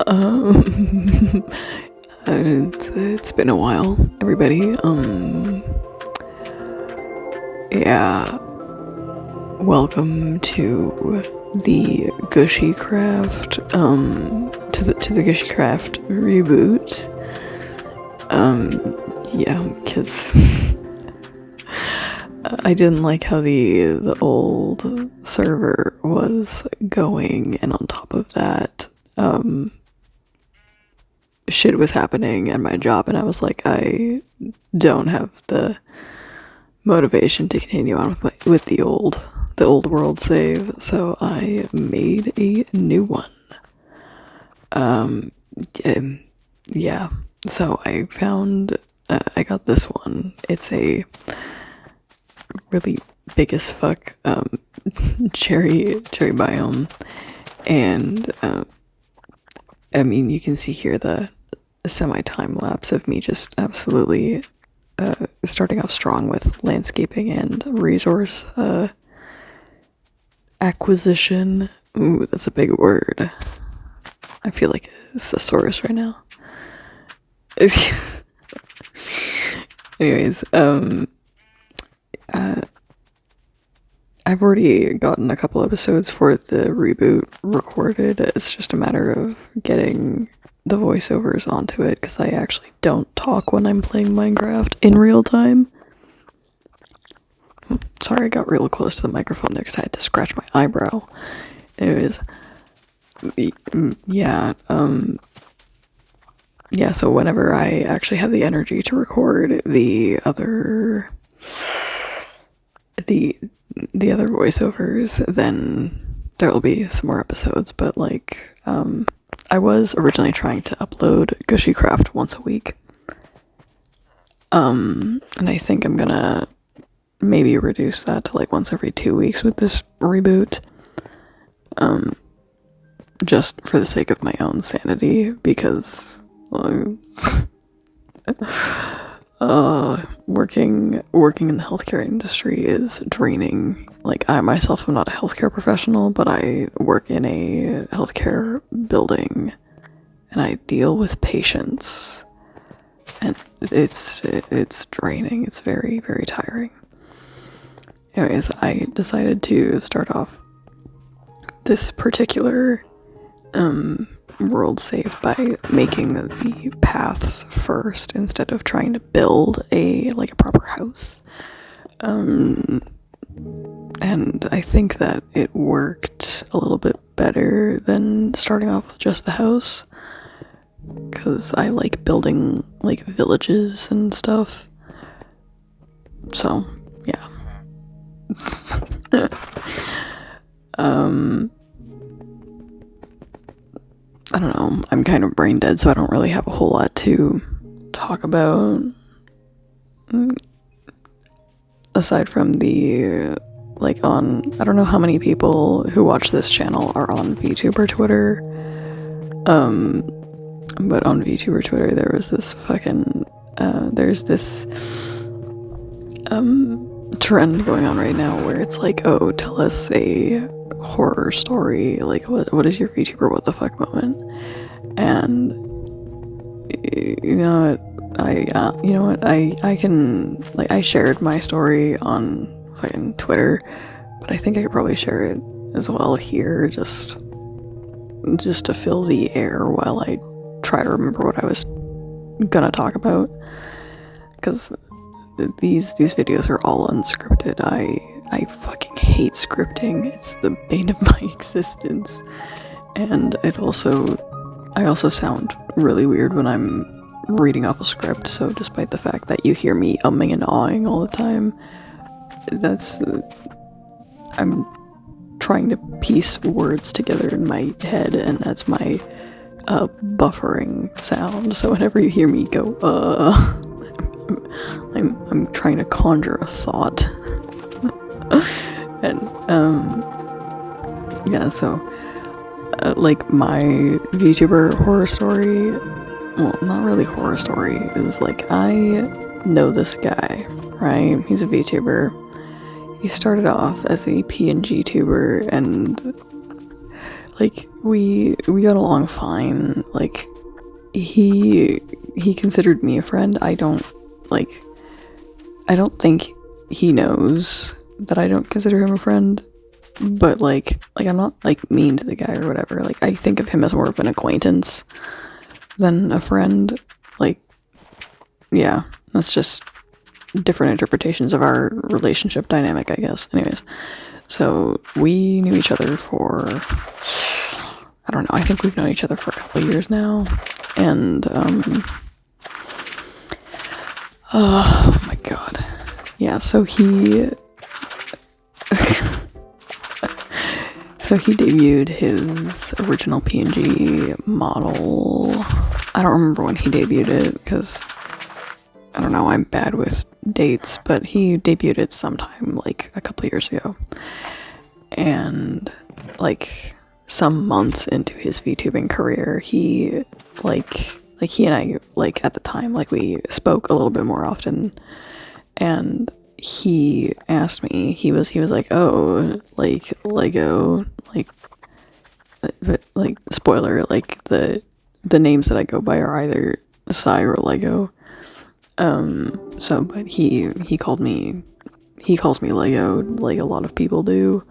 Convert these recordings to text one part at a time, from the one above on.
Um, it's been a while, everybody. Yeah. Welcome to the gushycraft. To the gushycraft reboot. Yeah, because I didn't like how the old server was going, and on top of that, shit was happening at my job, and I was like, I don't have the motivation to continue on with the old world save, so I made a new one. Yeah. So I found I got this one. It's a really big as fuck cherry biome, and I mean, you can see here the semi-time lapse of me just absolutely starting off strong with landscaping and resource acquisition. Ooh, that's a big word. I feel like a thesaurus right now. Anyways, I've already gotten a couple episodes for the reboot recorded. It's just a matter of getting the voiceovers onto it, because I actually don't talk when I'm playing Minecraft in real time. Sorry, I got real close to the microphone there because I had to scratch my eyebrow. Anyways, yeah, so whenever I actually have the energy to record the other voiceovers, then there will be some more episodes. But like, I was originally trying to upload gushycraft once a week, and I think I'm gonna maybe reduce that to like once every 2 weeks with this reboot, just for the sake of my own sanity, because working in the healthcare industry is draining. Like, I myself am not a healthcare professional, but I work in a healthcare building, and I deal with patients, and it's draining. It's very, very tiring. Anyways, I decided to start off this particular world save by making the paths first instead of trying to build a proper house. And I think that it worked a little bit better than starting off with just the house, because I like building like villages and stuff. So yeah. I don't know, I'm kind of brain dead, so I don't really have a whole lot to talk about, aside from the, I don't know how many people who watch this channel are on VTuber Twitter, but on VTuber Twitter there was this there's this trend going on right now where it's like, oh, tell us a horror story, like what is your VTuber what the fuck moment. And you know what, I can, I shared my story on fucking Twitter, but I think I could probably share it as well here, just to fill the air while I try to remember what I was gonna talk about, because these videos are all unscripted. I fucking hate scripting. It's the bane of my existence. And I also sound really weird when I'm reading off a script, so despite the fact that you hear me umming and ahhing all the time, I'm trying to piece words together in my head, and that's my buffering sound. So whenever you hear me go I'm trying to conjure a thought. And yeah, so my VTuber horror story, well, not really horror story, is I know this guy, right? He's a VTuber. He started off as a PNG tuber, and we got along fine. Like, he considered me a friend. I don't think he knows that I don't consider him a friend, but like I'm not like mean to the guy or whatever. Like, I think of him as more of an acquaintance than a friend. Like, yeah, that's just different interpretations of our relationship dynamic, I guess. Anyways, so we knew each other for, I don't know, I think we've known each other for a couple of years now, and oh my god, yeah. So he debuted his original PNG model. I don't remember when he debuted it because I don't know, I'm bad with dates, but he debuted it sometime like a couple years ago. And like some months into his VTubing career, he and I, like, at the time, like, we spoke a little bit more often, and he asked me, he was like, oh, like, Lego, like, but like, spoiler, like, the names that I go by are either Sai or Lego. But he calls me Lego, like a lot of people do.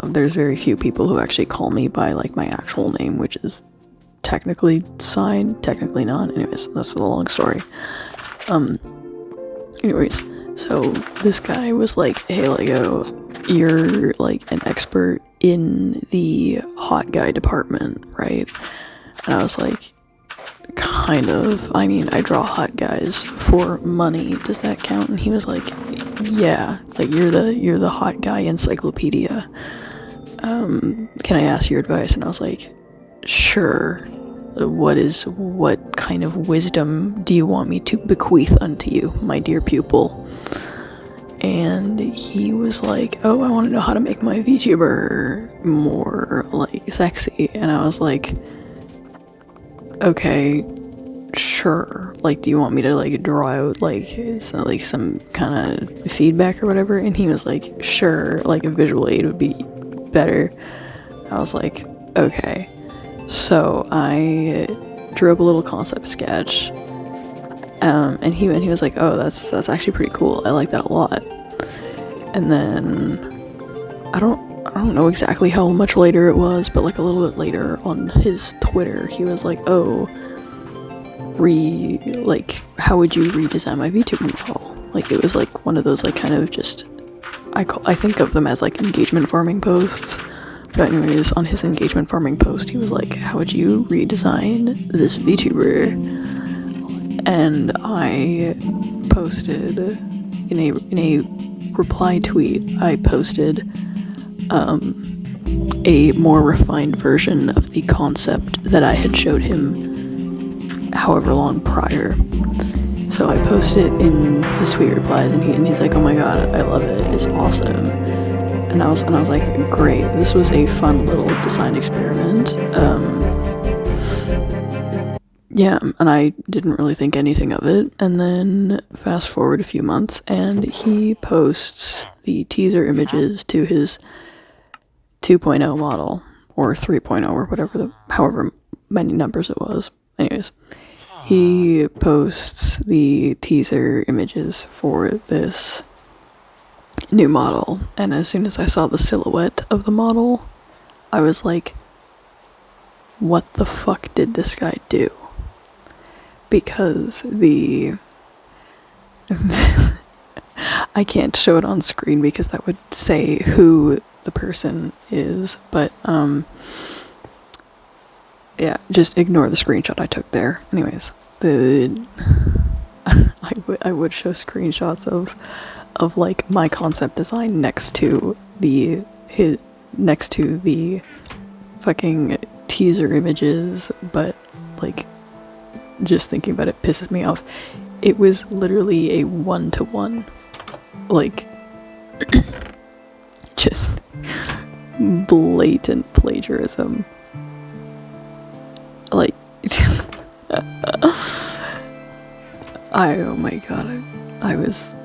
There's very few people who actually call me by like my actual name, which is technically Sai, technically not. Anyways, that's a long story. Anyways, so this guy was like, hey Lego, you're like an expert in the hot guy department, right? And I was like, kind of. I mean, I draw hot guys for money. Does that count? And he was like, yeah, like you're the hot guy encyclopedia. Can I ask your advice? And I was like, sure. What kind of wisdom do you want me to bequeath unto you, my dear pupil? And he was like, oh, I want to know how to make my VTuber more like sexy. And I was like, okay, sure. Like, do you want me to like draw out like some kind of feedback or whatever? And he was like, sure, like a visual aid would be better. I was like, okay. So I drew up a little concept sketch, and he was like, oh, that's actually pretty cool. I like that a lot. And then I don't know exactly how much later it was, but like a little bit later on his Twitter, he was like, oh, how would you redesign my VTuber model? Like, it was like one of those like kind of just, I think of them as like engagement farming posts. But anyways, on his engagement farming post, he was like, how would you redesign this VTuber? And I posted in a reply tweet, I posted a more refined version of the concept that I had showed him however long prior. So I posted in his tweet replies, and he's like, oh my god, I love it, it's awesome. And I was like, great, this was a fun little design experiment. Yeah, and I didn't really think anything of it. And then fast forward a few months, and he posts the teaser images to his 2.0 model, or 3.0, or whatever, however many numbers it was. Anyways, he posts the teaser images for this new model, and as soon as I saw the silhouette of the model, I was like, what the fuck did this guy do? Because I can't show it on screen because that would say who the person is, but yeah, just ignore the screenshot I took there. Anyways, I would show screenshots of like my concept design next to the fucking teaser images, but like, just thinking about it pisses me off. It was literally a 1-to-1, like just blatant plagiarism. Like, oh my god, I was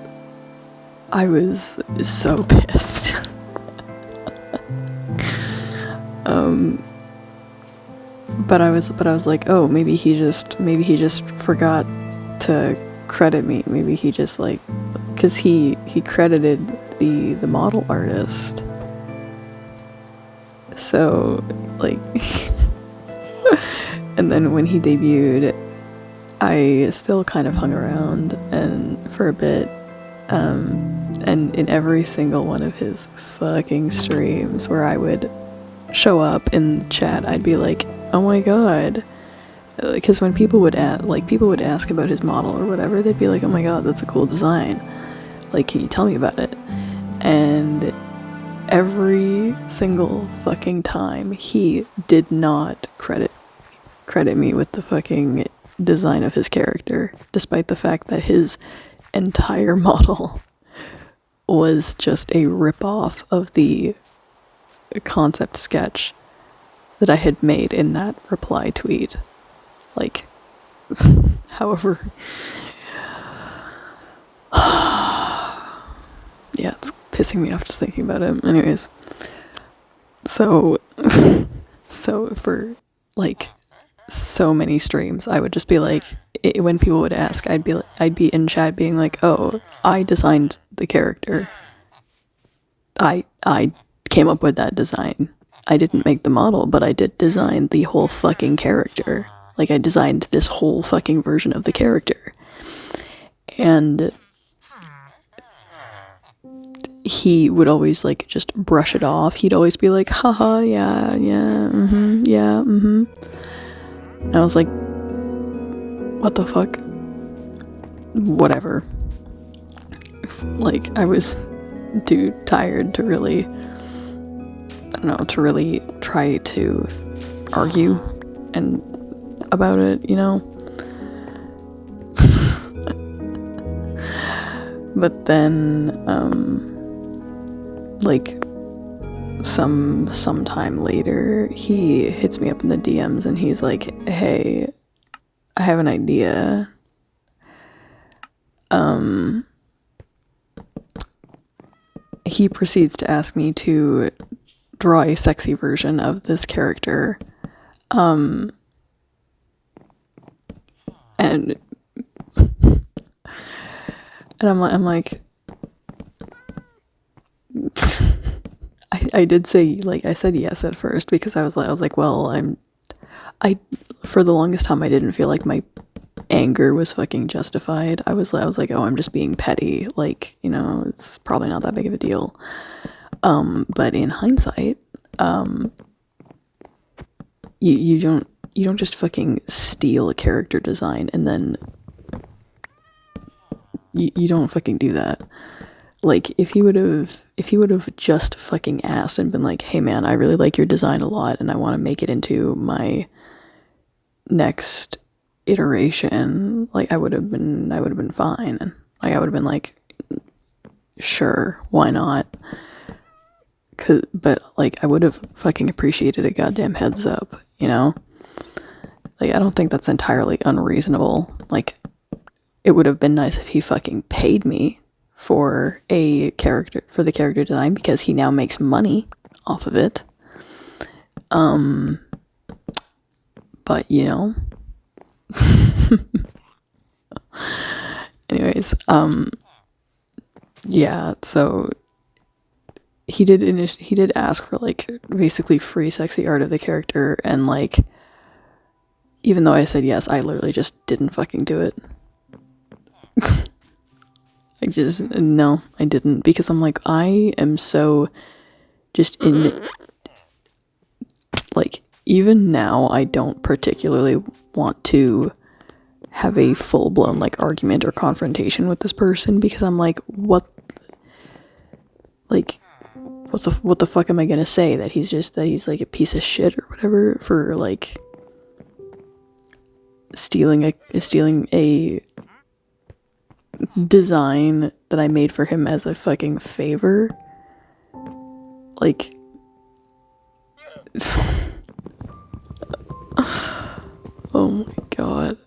so pissed. but I was like, oh, maybe he just forgot to credit me. Maybe he just like, because he credited the model artist. So like, and then when he debuted, I still kind of hung around and for a bit, and in every single one of his fucking streams where I would show up in the chat, I'd be like, oh my god, because when people would ask about his model or whatever, they'd be like, oh my god, that's a cool design, like, can you tell me about it? And every single fucking time he did not credit me with the fucking design of his character, despite the fact that his entire model was just a rip-off of the concept sketch that I had made in that reply tweet. Like, however, yeah, it's pissing me off just thinking about it. Anyways, so for like so many streams, I would just be like, when people would ask, I'd be in chat being like, oh, I designed the character. I came up with that design. I didn't make the model, but I did design the whole fucking character. Like, I designed this whole fucking version of the character. And he would always, like, just brush it off. He'd always be like, haha, yeah, mm-hmm, yeah, mm-hmm. And I was like, what the fuck? Whatever. Like, I was too tired to really, I don't know, to really try to argue and about it, you know? But then, like, sometime later, he hits me up in the DMs and he's like, hey, I have an idea. He proceeds to ask me to draw a sexy version of this character. And I'm like, I did say, like, I said yes at first because I was like, well, for the longest time I didn't feel like my anger was fucking justified. I was like, oh, I'm just being petty, like, you know, it's probably not that big of a deal. But in hindsight, you don't just fucking steal a character design and then you don't fucking do that. Like, if he would have just fucking asked and been like, hey man, I really like your design a lot and I want to make it into my next iteration, like, I would have been fine. Like, I would have been like, sure, why not? But like, I would have fucking appreciated a goddamn heads up, you know? Like, I don't think that's entirely unreasonable. Like, it would have been nice if he fucking paid me for the character design because he now makes money off of it. But, you know. Anyways, yeah, so he did ask for, like, basically free sexy art of the character, and, like, even though I said yes, I literally just didn't fucking do it. No, I didn't, because I'm like, I am so just in, like, even now, I don't particularly want to have a full-blown, like, argument or confrontation with this person, because I'm like, what the fuck am I gonna say? That he's like a piece of shit or whatever for, like, stealing a design that I made for him as a fucking favor? Like, oh my god.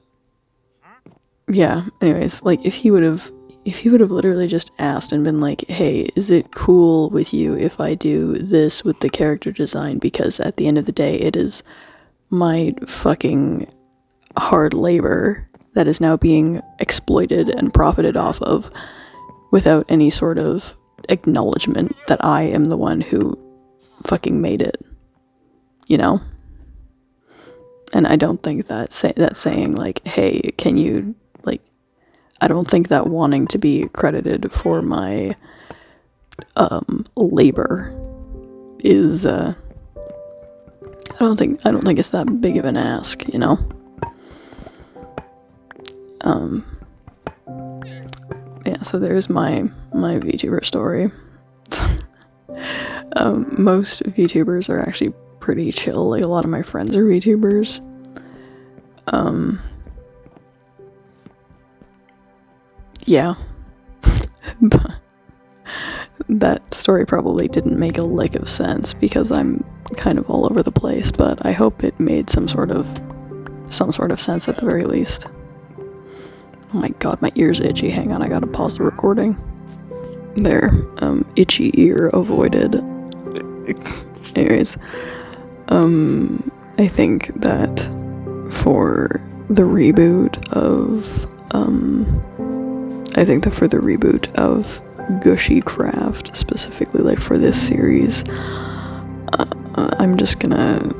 Yeah, anyways, like, if he would have literally just asked and been like, hey, is it cool with you if I do this with the character design, because at the end of the day it is my fucking hard labor that is now being exploited and profited off of without any sort of acknowledgement that I am the one who fucking made it, you know? And I don't think that saying, like, hey, can you, like, I don't think that wanting to be credited for my labor is I don't think it's that big of an ask, you know? Yeah, so there's my VTuber story. Most VTubers are actually pretty chill. Like, a lot of my friends are VTubers. Yeah. But that story probably didn't make a lick of sense because I'm kind of all over the place, but I hope it made some sort of sense at the very least. Oh my god, my ear's itchy. Hang on, I gotta pause the recording. There, itchy ear avoided. Anyways, I think that for the reboot of gushycraft, specifically, like, for this series, I'm just gonna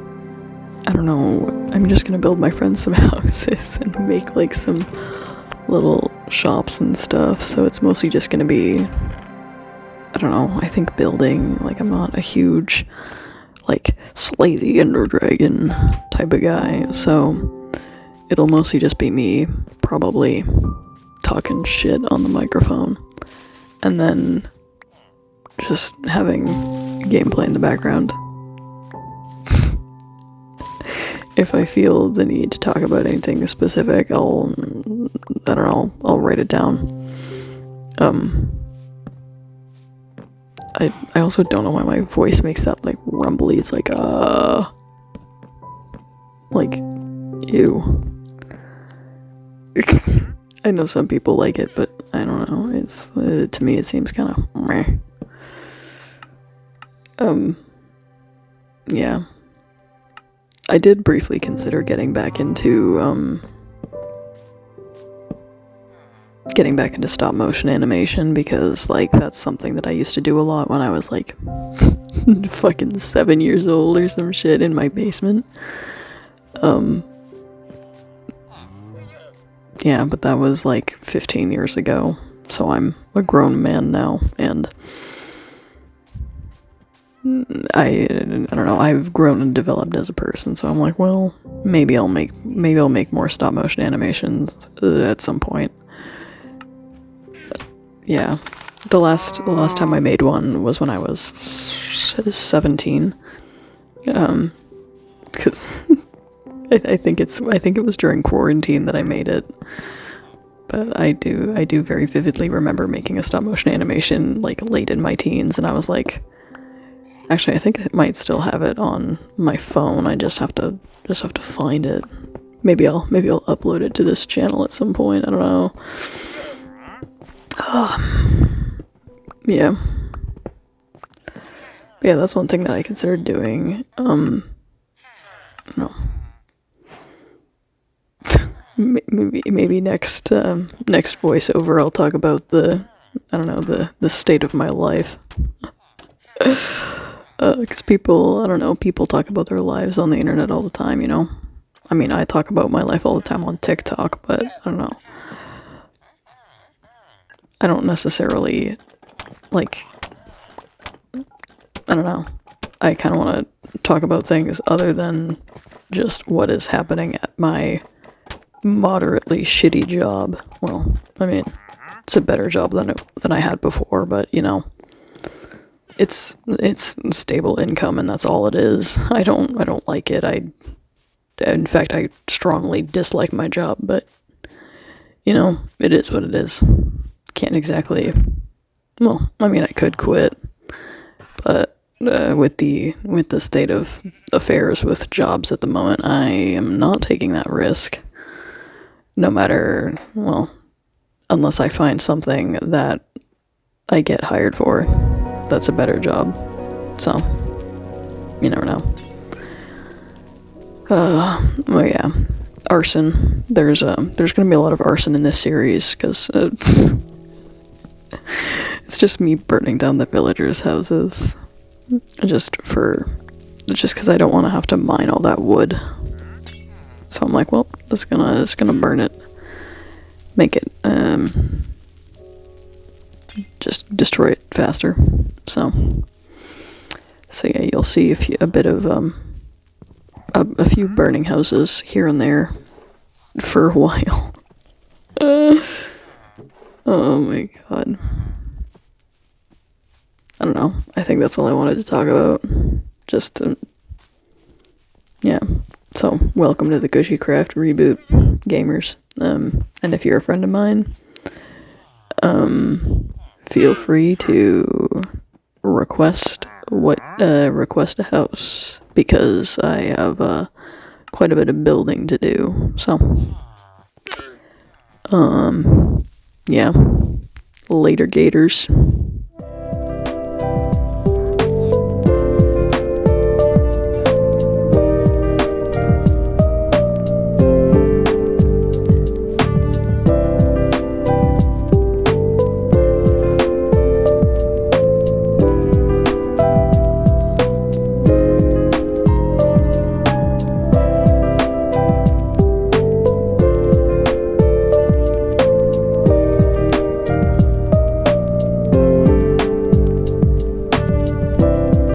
build my friends some houses and make, like, some little shops and stuff, so it's mostly just gonna be, I don't know, I think building. Like, I'm not a huge, like, slay the ender dragon type of guy, so it'll mostly just be me probably talking shit on the microphone and then just having gameplay in the background. If I feel the need to talk about anything specific, I'll write it down. I also don't know why my voice makes that, like, rumbly. It's like, ew. I know some people like it, but I don't know. It's, to me, it seems kind of meh. Yeah. I did briefly consider getting back into stop motion animation because, like, that's something that I used to do a lot when I was, like, fucking 7 years old or some shit in my basement. Yeah, but that was like 15 years ago, so I'm a grown man now, and I don't know, I've grown and developed as a person, so I'm like, well, maybe I'll make more stop motion animations at some point. Yeah, the last time I made one was when I was 17, because I think it was during quarantine that I made it. But I do very vividly remember making a stop motion animation, like, late in my teens, and I was like, actually, I think I might still have it on my phone. I just have to find it. Maybe I'll upload it to this channel at some point. I don't know. Yeah. Yeah, that's one thing that I considered doing. I don't know. Maybe next voiceover I'll talk about the state of my life. Because people talk about their lives on the internet all the time, you know? I mean, I talk about my life all the time on TikTok, but I don't know. I don't necessarily, like, I don't know. I kind of want to talk about things other than just what is happening at my moderately shitty job. Well, I mean, it's a better job than I had before, but, you know, it's stable income, and that's all it is. I don't like it. In fact, I strongly dislike my job, but, you know, it is what it is. Can't exactly, well, I mean, I could quit, but with the state of affairs with jobs at the moment, I am not taking that risk. No matter, well, unless I find something that I get hired for that's a better job. So, you never know. Oh yeah, arson. There's gonna be a lot of arson in this series because it's just me burning down the villagers' houses, just because I don't want to have to mine all that wood. So I'm like, well, just gonna burn it, make it just destroy it faster. So yeah, you'll see a bit of a few burning houses here and there for a while. Oh my god. I don't know. I think that's all I wanted to talk about. Just yeah. So welcome to the gushycraft reboot, gamers. And if you're a friend of mine, feel free to request a house, because I have quite a bit of building to do. So yeah. Later, gators.